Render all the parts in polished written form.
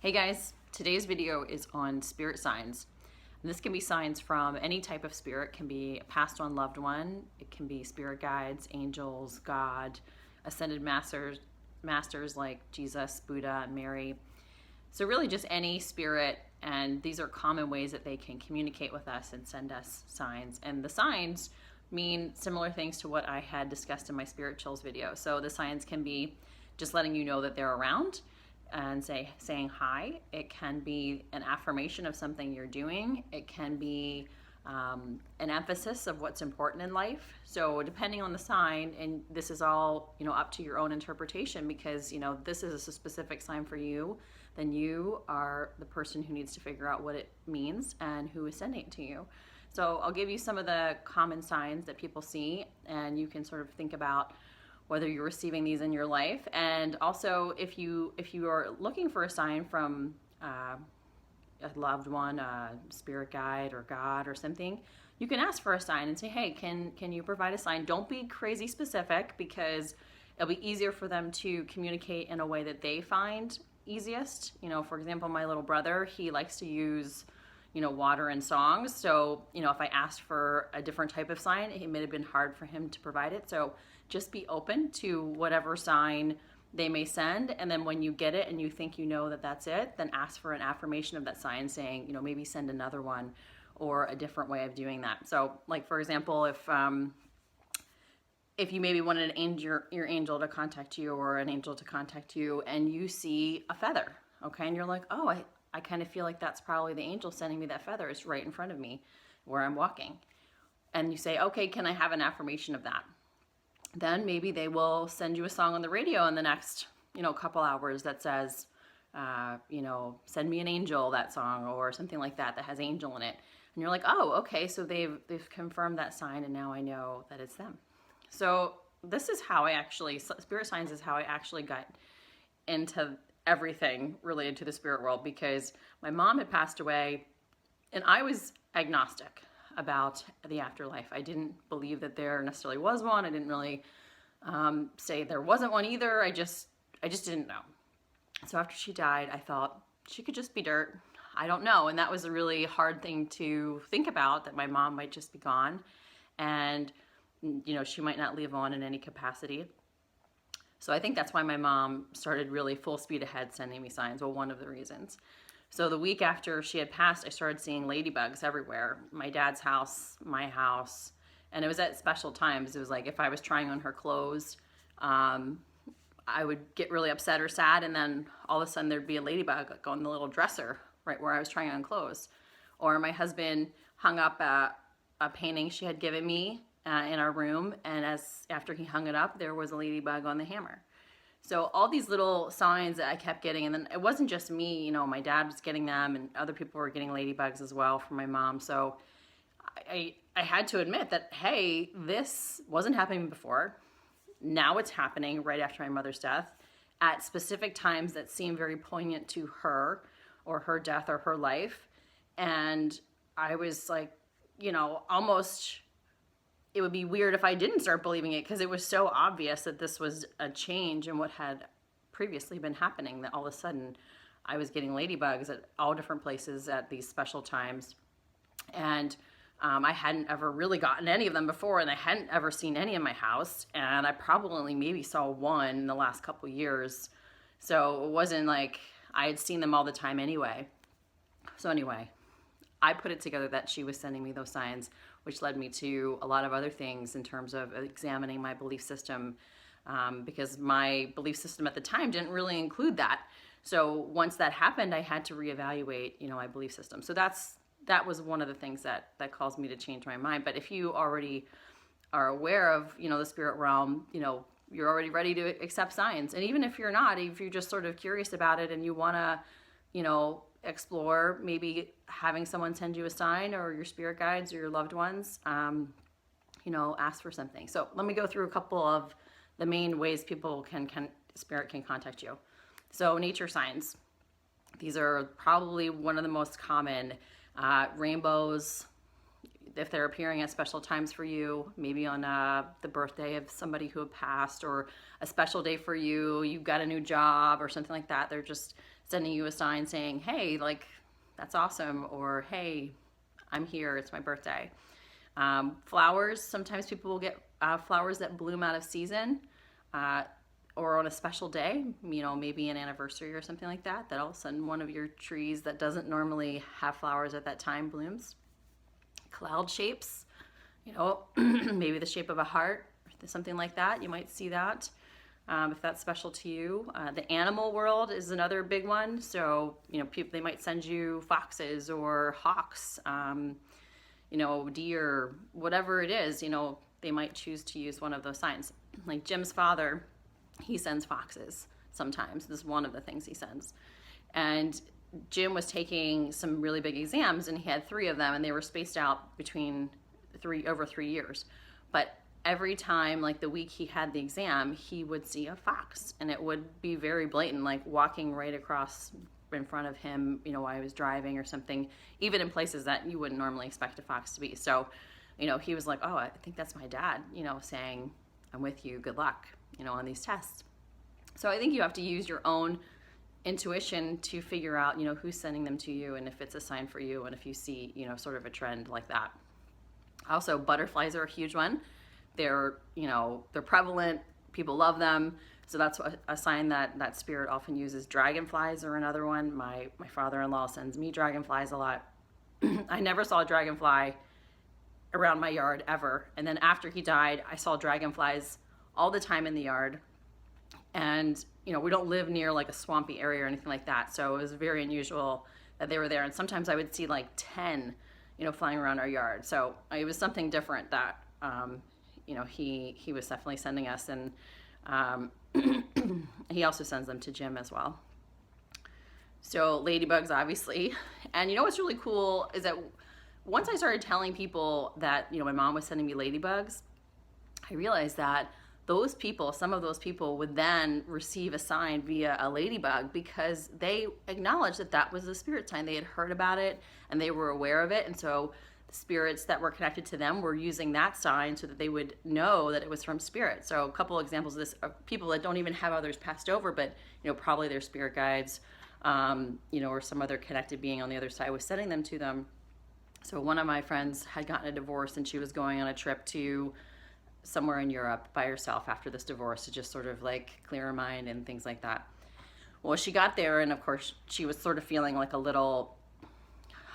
Hey guys, today's video is on spirit signs. And this can be signs from any type of spirit. It can be a passed on loved one, it can be spirit guides, angels, God, ascended masters like Jesus, Buddha, and Mary. So really just any spirit, and these are common ways that they can communicate with us and send us signs. And the signs mean similar things to what I had discussed in my Spirit Chills video. So the signs can be just letting you know that they're around and saying hi. It can be an affirmation of something you're doing. It can be an emphasis of what's important in life. So depending on the sign, and this is all up to your own interpretation, because this is a specific sign for you, then you are the person who needs to figure out what it means and who is sending it to you. So I'll give you some of the common signs that people see, and you can sort of think about whether you're receiving these in your life. And also, if you are looking for a sign from a loved one, a spirit guide or God or something, you can ask for a sign and say, hey, can you provide a sign? Don't be crazy specific, because it'll be easier for them to communicate in a way that they find easiest. For example, my little brother, he likes to use water and songs. So, if I asked for a different type of sign, it may have been hard for him to provide it. So just be open to whatever sign they may send. And then when you get it and you think that that's it, then ask for an affirmation of that sign, saying, maybe send another one or a different way of doing that. So like, for example, if you maybe wanted your angel to contact you, or an angel to contact you, and you see a feather, okay, and you're like, oh, I kind of feel like that's probably the angel sending me that feather. It's right in front of me where I'm walking. And you say, okay, can I have an affirmation of that? Then maybe they will send you a song on the radio in the next, couple hours that says, send me an angel, that song, or something like that has angel in it. And you're like, oh, okay, so they've confirmed that sign, and now I know that it's them. So this is how spirit signs is how I actually got into everything related to the spirit world, because my mom had passed away and I was agnostic about the afterlife. I didn't believe that there necessarily was one. I didn't really say there wasn't one either. I just didn't know. So after she died, I thought she could just be dirt. I don't know. And that was a really hard thing to think about, that my mom might just be gone, and she might not live on in any capacity. So I think that's why my mom started really full speed ahead sending me signs. Well, one of the reasons. So the week after she had passed, I started seeing ladybugs everywhere. My dad's house, my house, and it was at special times. It was like if I was trying on her clothes, I would get really upset or sad, and then all of a sudden there'd be a ladybug on the little dresser right where I was trying on clothes. Or my husband hung up a painting she had given me in our room, and after he hung it up, there was a ladybug on the hammer. So all these little signs that I kept getting, and then it wasn't just me, my dad was getting them, and other people were getting ladybugs as well from my mom. So I had to admit that, hey, this wasn't happening before. Now it's happening right after my mother's death at specific times that seem very poignant to her, or her death, or her life. And I was like, almost, it would be weird if I didn't start believing it, because it was so obvious that this was a change in what had previously been happening, that all of a sudden I was getting ladybugs at all different places at these special times. And I hadn't ever really gotten any of them before, and I hadn't ever seen any in my house. And I probably maybe saw one in the last couple years. So it wasn't like I had seen them all the time anyway. So anyway, I put it together that she was sending me those signs, which led me to a lot of other things in terms of examining my belief system, because my belief system at the time didn't really include that. So once that happened, I had to reevaluate, my belief system. So that was one of the things that caused me to change my mind. But if you already are aware of, the spirit realm, you're already ready to accept signs. And even if you're not, if you're just sort of curious about it and you want to, explore maybe having someone send you a sign, or your spirit guides or your loved ones, ask for something. So let me go through a couple of the main ways people spirit can contact you. So nature signs. These are probably one of the most common. Rainbows, if they're appearing at special times for you, maybe on the birthday of somebody who had passed, or a special day for you, you got a new job or something like that. They're just sending you a sign saying, hey, like, that's awesome, or hey, I'm here, it's my birthday. Flowers, sometimes people will get flowers that bloom out of season, or on a special day, maybe an anniversary or something like that, that all of a sudden one of your trees that doesn't normally have flowers at that time blooms. Cloud shapes, maybe the shape of a heart, something like that. You might see that if that's special to you. The animal world is another big one. So, people, they might send you foxes or hawks, deer, whatever it is, they might choose to use one of those signs. Like Jim's father, he sends foxes sometimes. This is one of the things he sends. And Jim was taking some really big exams, and he had 3 of them, and they were spaced out between over 3 years. But every time, like the week he had the exam, he would see a fox, and it would be very blatant, like walking right across in front of him, while he was driving or something, even in places that you wouldn't normally expect a fox to be. So, he was like, oh, I think that's my dad, saying, I'm with you, good luck, on these tests. So I think you have to use your own intuition to figure out, who's sending them to you and if it's a sign for you, and if you see, sort of a trend like that. Also, butterflies are a huge one. They're prevalent. People love them. So that's a sign that spirit often uses. Dragonflies are another one. My father-in-law sends me dragonflies a lot. I never saw a dragonfly around my yard ever. And then after he died, I saw dragonflies all the time in the yard. And, we don't live near like a swampy area or anything like that. So it was very unusual that they were there. And sometimes I would see like 10, flying around our yard. So it was something different that, he was definitely sending us. And he also sends them to Jim as well. So ladybugs, obviously. And what's really cool is that once I started telling people that, my mom was sending me ladybugs, I realized that some of those people would then receive a sign via a ladybug, because they acknowledged that was the spirit sign. They had heard about it and they were aware of it. And so the spirits that were connected to them were using that sign so that they would know that it was from spirit. So a couple examples of this are people that don't even have others passed over, but, probably their spirit guides, or some other connected being on the other side was sending them to them. So one of my friends had gotten a divorce, and she was going on a trip to somewhere in Europe by herself after this divorce to just sort of like clear her mind and things like that. Well, she got there, and of course she was sort of feeling like a little,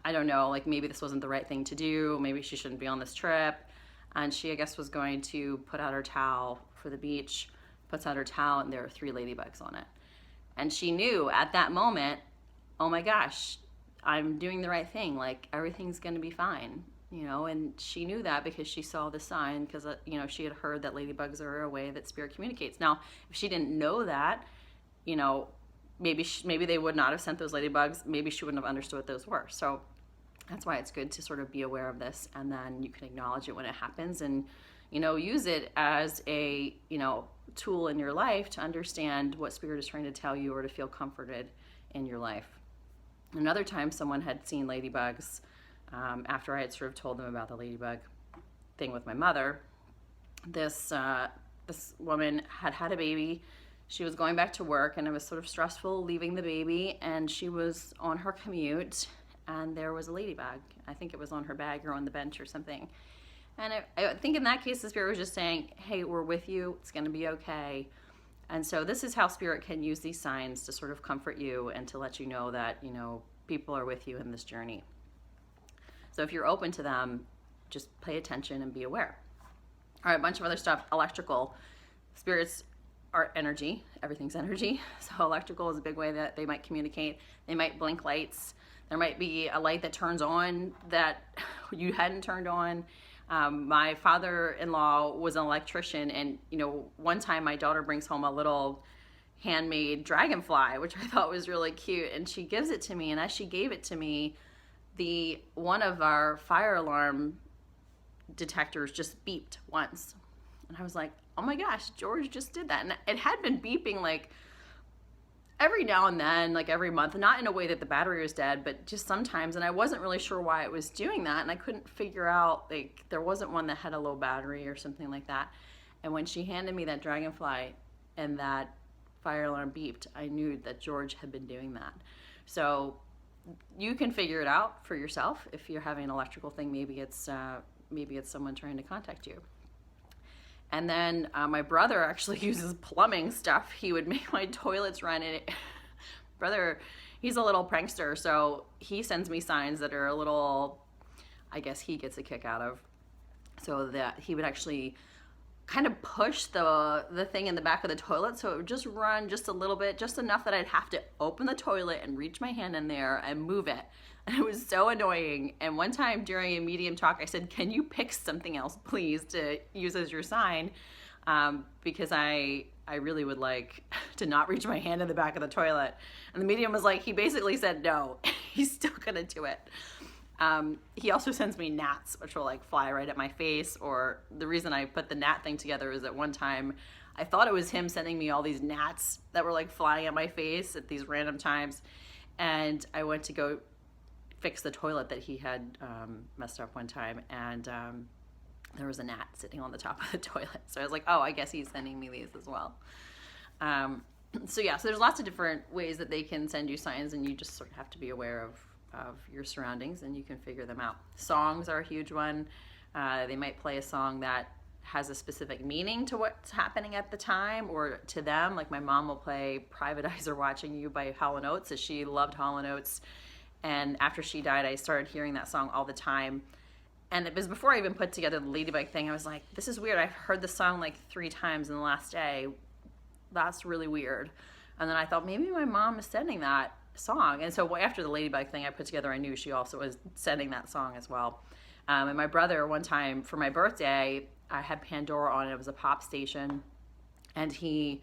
I don't know, like maybe this wasn't the right thing to do. Maybe she shouldn't be on this trip. And she, I guess, was going to put out her towel for the beach, puts out her towel, and there are 3 ladybugs on it. And she knew at that moment, oh my gosh, I'm doing the right thing. Like, everything's going to be fine. And she knew that because she saw the sign, because, she had heard that ladybugs are a way that spirit communicates. Now, if she didn't know that, maybe they would not have sent those ladybugs. Maybe she wouldn't have understood what those were. So that's why it's good to sort of be aware of this, and then you can acknowledge it when it happens, and, use it as a, tool in your life to understand what spirit is trying to tell you, or to feel comforted in your life. Another time someone had seen ladybugs, after I had sort of told them about the ladybug thing with my mother. This woman had a baby. She was going back to work, and it was sort of stressful leaving the baby, and she was on her commute, and there was a ladybug. I think it was on her bag or on the bench or something. And I think in that case, the spirit was just saying, hey, we're with you. It's going to be okay. And so this is how spirit can use these signs to sort of comfort you and to let you know that, people are with you in this journey. So if you're open to them, just pay attention and be aware. All right, a bunch of other stuff. Electrical. Spirits are energy. Everything's energy. So electrical is a big way that they might communicate. They might blink lights. There might be a light that turns on that you hadn't turned on. My father-in-law was an electrician, and, one time my daughter brings home a little handmade dragonfly, which I thought was really cute, and she gives it to me, and as she gave it to me, one of our fire alarm detectors just beeped once. And I was like, oh my gosh, George just did that. And it had been beeping like every now and then, like every month, not in a way that the battery was dead, but just sometimes. And I wasn't really sure why it was doing that. And I couldn't figure out, like, there wasn't one that had a low battery or something like that. And when she handed me that dragonfly and that fire alarm beeped, I knew that George had been doing that. So you can figure it out for yourself. If you're having an electrical thing, maybe it's someone trying to contact you. And then my brother actually uses plumbing stuff. He would make my toilets run, and brother, he's a little prankster, so he sends me signs that are a little, I guess he gets a kick out of. So that he would actually kind of push the thing in the back of the toilet, so it would just run just a little bit, just enough that I'd have to open the toilet and reach my hand in there and move it. And it was so annoying. And one time during a medium talk, I said, can you pick something else, please, to use as your sign? Because I really would like to not reach my hand in the back of the toilet. And the medium was like, he basically said no. He's still gonna do it. He also sends me gnats, which will like fly right at my face. Or the reason I put the gnat thing together is that one time I thought it was him sending me all these gnats that were like flying at my face at these random times. And I went to go fix the toilet that he had messed up one time, and there was a gnat sitting on the top of the toilet. So I was like, oh, I guess he's sending me these as well. So there's lots of different ways that they can send you signs, and you just sort of have to be aware of your surroundings, and you can figure them out. Songs are a huge one. They might play a song that has a specific meaning to what's happening at the time or to them. Like my mom will play Private Eyes Are Watching You by Hall & Oates, as she loved Hall & Oates. And after she died, I started hearing that song all the time. And it was before I even put together the Ladybug thing. I was like, this is weird. I've heard the song like 3 times in the last day. That's really weird. And then I thought, maybe my mom is sending that song. And so after the Ladybug thing I put together, I knew she also was sending that song as well. And my brother, one time for my birthday, I had Pandora on. It was a pop station. And he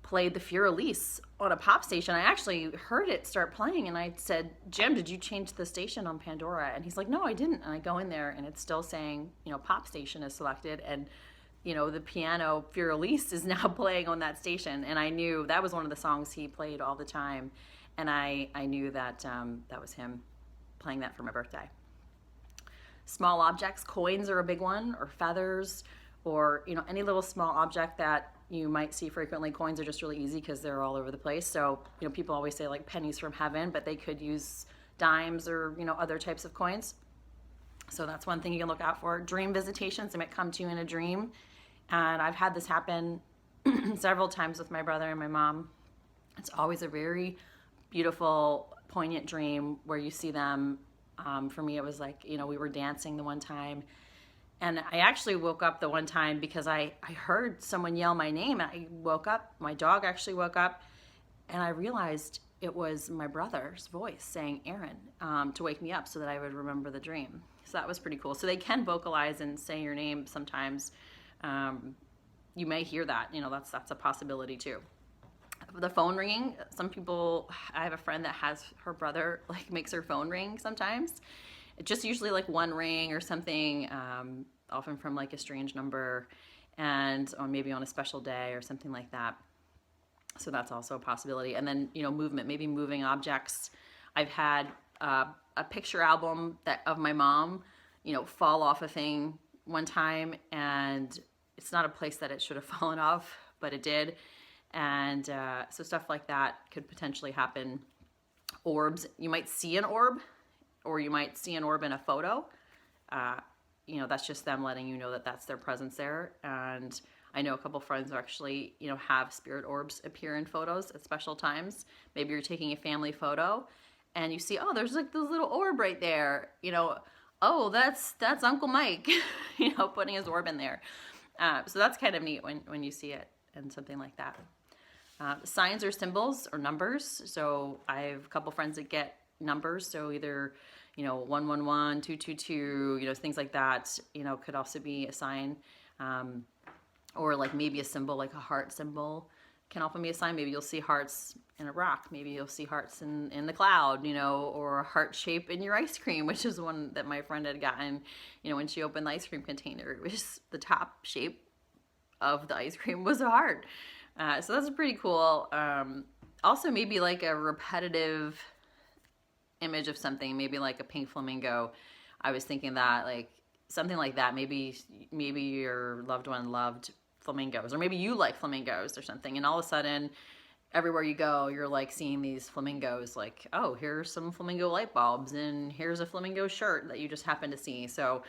played the Fur-Elise on a pop station. I actually heard it start playing, and I said, Jim, did you change the station on Pandora? And he's like, no, I didn't. And I go in there, and it's still saying, pop station is selected, and the piano Fur-Elise is now playing on that station. And I knew that was one of the songs he played all the time, and I knew that that was him playing that for my birthday. Small objects, coins are a big one, or feathers, or any little small object that you might see frequently. Coins are just really easy because they're all over the place. So, people always say like pennies from heaven, but they could use dimes or, other types of coins. So that's one thing you can look out for. Dream visitations, they might come to you in a dream. And I've had this happen several times with my brother and my mom. It's always a very beautiful, poignant dream where you see them. For me, it was like, we were dancing the one time. And I actually woke up the one time because I heard someone yell my name, and I woke up. My dog actually woke up, and I realized it was my brother's voice saying Erin, to wake me up so that I would remember the dream. So that was pretty cool. So they can vocalize and say your name sometimes. You may hear that. That's a possibility too. The phone ringing. Some people, I have a friend that has her brother like makes her phone ring sometimes. It's just usually like one ring or something, often from like a strange number, or maybe on a special day or something like that. So that's also a possibility. And then, movement, maybe moving objects. I've had a picture album of my mom, fall off a thing one time, and it's not a place that it should have fallen off, but it did. And so stuff like that could potentially happen. Orbs, you might see an orb, or you might see an orb in a photo. That's just them letting you know that that's their presence there. And I know a couple friends who actually, have spirit orbs appear in photos at special times. Maybe you're taking a family photo and you see, oh, there's like this little orb right there. Oh, that's Uncle Mike, putting his orb in there. So that's kind of neat when you see it and something like that. Signs or symbols or numbers. So I have a couple friends that get numbers. So either 111, 222, things like that, could also be a sign. Or like maybe a symbol, like a heart symbol can often be a sign. Maybe you'll see hearts in a rock. Maybe you'll see hearts in the cloud, or a heart shape in your ice cream, which is one that my friend had gotten, when she opened the ice cream container. It was the top shape of the ice cream was a heart. So that's pretty cool. Also maybe like a repetitive image of something, maybe like a pink flamingo. I was thinking that like something like that. Maybe your loved one loved flamingos, or maybe you like flamingos or something, and all of a sudden everywhere you go, you're like seeing these flamingos, like, oh, here's some flamingo light bulbs and here's a flamingo shirt that you just happen to see. So,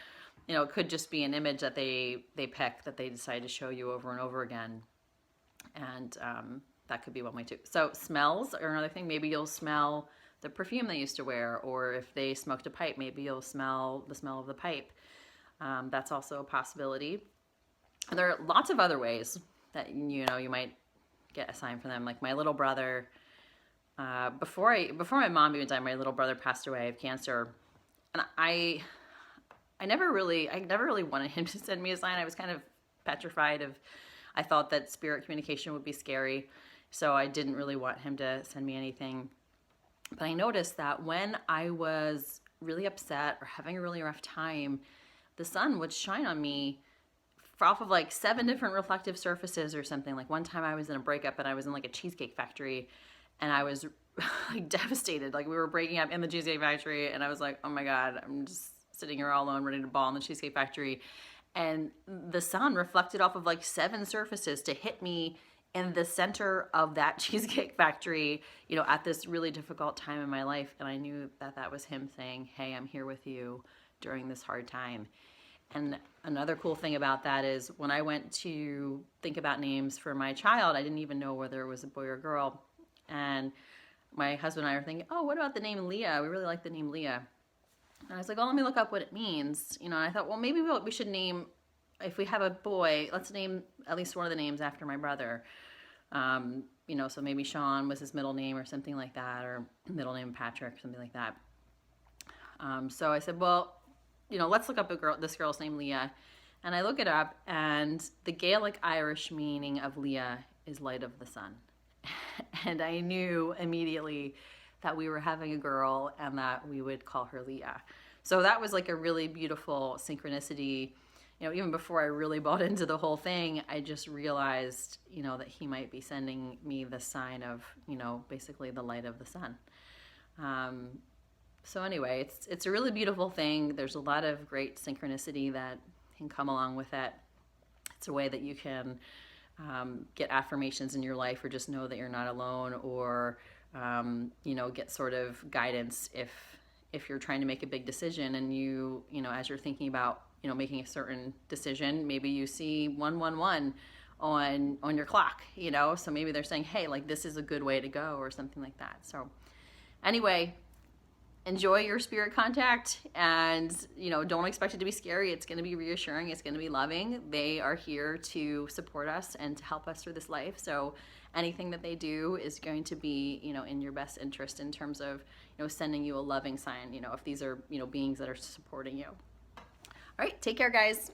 it could just be an image that they pick, that they decide to show you over and over again. And that could be one way too. So smells are another thing. Maybe you'll smell the perfume they used to wear, or if they smoked a pipe, maybe you'll smell the smell of the pipe. That's also a possibility. And there are lots of other ways that you might get a sign from them. Like my little brother, before my mom even died, my little brother passed away of cancer, and I never really wanted him to send me a sign. I was kind of petrified of. I thought that spirit communication would be scary, so I didn't really want him to send me anything. But I noticed that when I was really upset or having a really rough time, the sun would shine on me off of like 7 different reflective surfaces or something. Like one time I was in a breakup and I was in like a cheesecake factory and I was like devastated. Like we were breaking up in the cheesecake factory and I was like, oh my God, I'm just sitting here all alone ready to bawl in the cheesecake factory. And the sun reflected off of like 7 surfaces to hit me in the center of that cheesecake factory, at this really difficult time in my life. And I knew that that was him saying, hey, I'm here with you during this hard time. And another cool thing about that is when I went to think about names for my child, I didn't even know whether it was a boy or girl. And my husband and I were thinking, oh, what about the name Leah? We really like the name Leah. And I was like, well, let me look up what it means. And I thought, well, maybe we should name, if we have a boy, let's name at least one of the names after my brother. So maybe Sean was his middle name or something like that, or middle name Patrick, something like that. So I said, well, let's look up this girl's name, Leah. And I look it up, and the Gaelic Irish meaning of Leah is light of the sun. And I knew immediately that we were having a girl and that we would call her Leah. So that was like a really beautiful synchronicity. Even before I really bought into the whole thing, I just realized, that he might be sending me the sign of, basically the light of the sun. So anyway, it's a really beautiful thing. There's a lot of great synchronicity that can come along with it. It's a way that you can get affirmations in your life, or just know that you're not alone, or get sort of guidance if you're trying to make a big decision and as you're thinking about making a certain decision, maybe you see 111 on your clock, so maybe they're saying, hey, like this is a good way to go, or something like that. So anyway, enjoy your spirit contact, and don't expect it to be scary. It's going to be reassuring. It's going to be loving. They are here to support us and to help us through this life. So anything that they do is going to be in your best interest, in terms of sending you a loving sign, if these are beings that are supporting you. All right, take care, guys.